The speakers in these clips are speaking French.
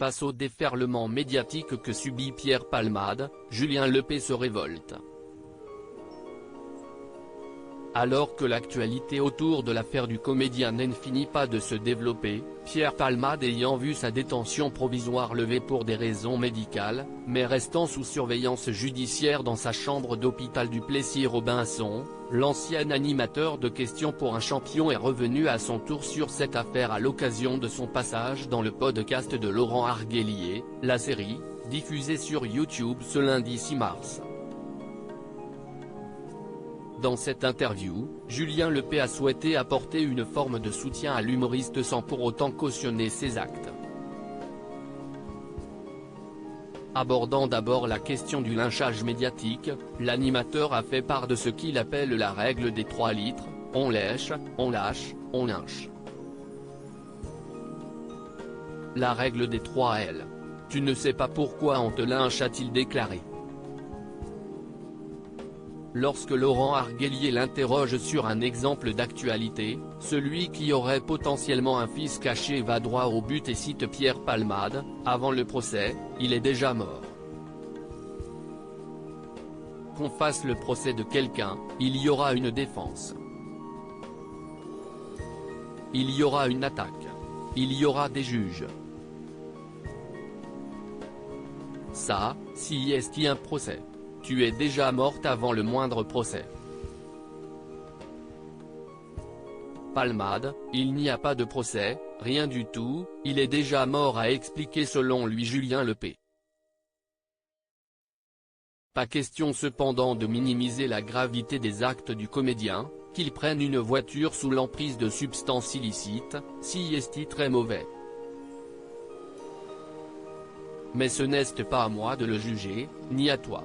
Face au déferlement médiatique que subit Pierre Palmade, Julien Lepée se révolte. Alors que l'actualité autour de l'affaire du comédien ne finit pas de se développer, Pierre Palmade ayant vu sa détention provisoire levée pour des raisons médicales, mais restant sous surveillance judiciaire dans sa chambre d'hôpital du Plessis-Robinson, l'ancien animateur de Questions pour un champion est revenu à son tour sur cette affaire à l'occasion de son passage dans le podcast de Laurent Arguelier, La Série, diffusé sur YouTube ce lundi 6 mars. Dans cette interview, Julien Lepée a souhaité apporter une forme de soutien à l'humoriste sans pour autant cautionner ses actes. Abordant d'abord la question du lynchage médiatique, l'animateur a fait part de ce qu'il appelle la règle des 3 litres, on lèche, on lâche, on lynche. La règle des 3 L. Tu ne sais pas pourquoi on te lynche, a-t-il déclaré. Lorsque Laurent Arguelier l'interroge sur un exemple d'actualité, celui qui aurait potentiellement un fils caché va droit au but et cite Pierre Palmade, avant le procès, il est déjà mort. Qu'on fasse le procès de quelqu'un, il y aura une défense. Il y aura une attaque. Il y aura des juges. Ça, si est-il un procès. Tu es déjà morte avant le moindre procès. Palmade, il n'y a pas de procès, rien du tout, il est déjà mort, a expliqué selon lui Julien Lepée. Pas question cependant de minimiser la gravité des actes du comédien, qu'il prenne une voiture sous l'emprise de substances illicites, si est très mauvais. Mais ce n'est pas à moi de le juger, ni à toi.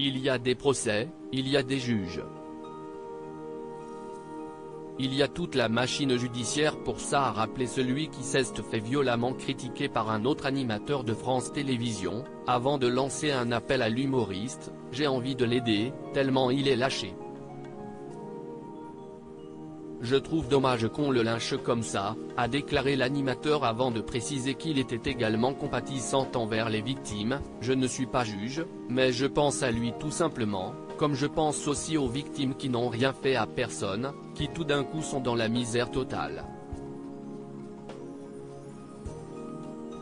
Il y a des procès, il y a des juges. Il y a toute la machine judiciaire pour ça, a rappelé celui qui s'est fait violemment critiquer par un autre animateur de France Télévisions, avant de lancer un appel à l'humoriste, « J'ai envie de l'aider, tellement il est lâché. Je trouve dommage qu'on le lynche comme ça », a déclaré l'animateur avant de préciser qu'il était également compatissant envers les victimes. « Je ne suis pas juge, mais je pense à lui tout simplement, comme je pense aussi aux victimes qui n'ont rien fait à personne, qui tout d'un coup sont dans la misère totale. »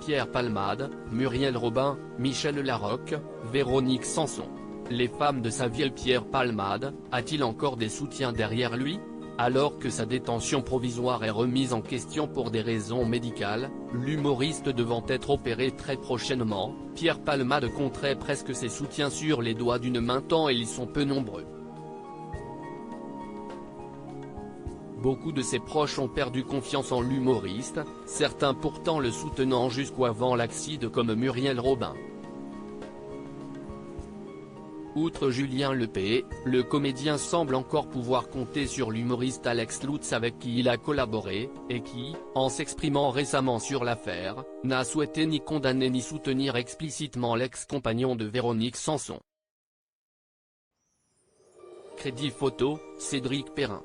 Pierre Palmade, Muriel Robin, Michel Larocque, Véronique Sanson. Les femmes de sa vie. Pierre Palmade, a-t-il encore des soutiens derrière lui ? Alors que sa détention provisoire est remise en question pour des raisons médicales, l'humoriste devant être opéré très prochainement, Pierre Palmade compterait presque ses soutiens sur les doigts d'une main tant ils sont peu nombreux. Beaucoup de ses proches ont perdu confiance en l'humoriste, certains pourtant le soutenant jusqu'avant l'accident comme Muriel Robin. Outre Julien Lepée, le comédien semble encore pouvoir compter sur l'humoriste Alex Lutz avec qui il a collaboré, et qui, en s'exprimant récemment sur l'affaire, n'a souhaité ni condamner ni soutenir explicitement l'ex-compagnon de Véronique Sanson. Crédit photo, Cédric Perrin.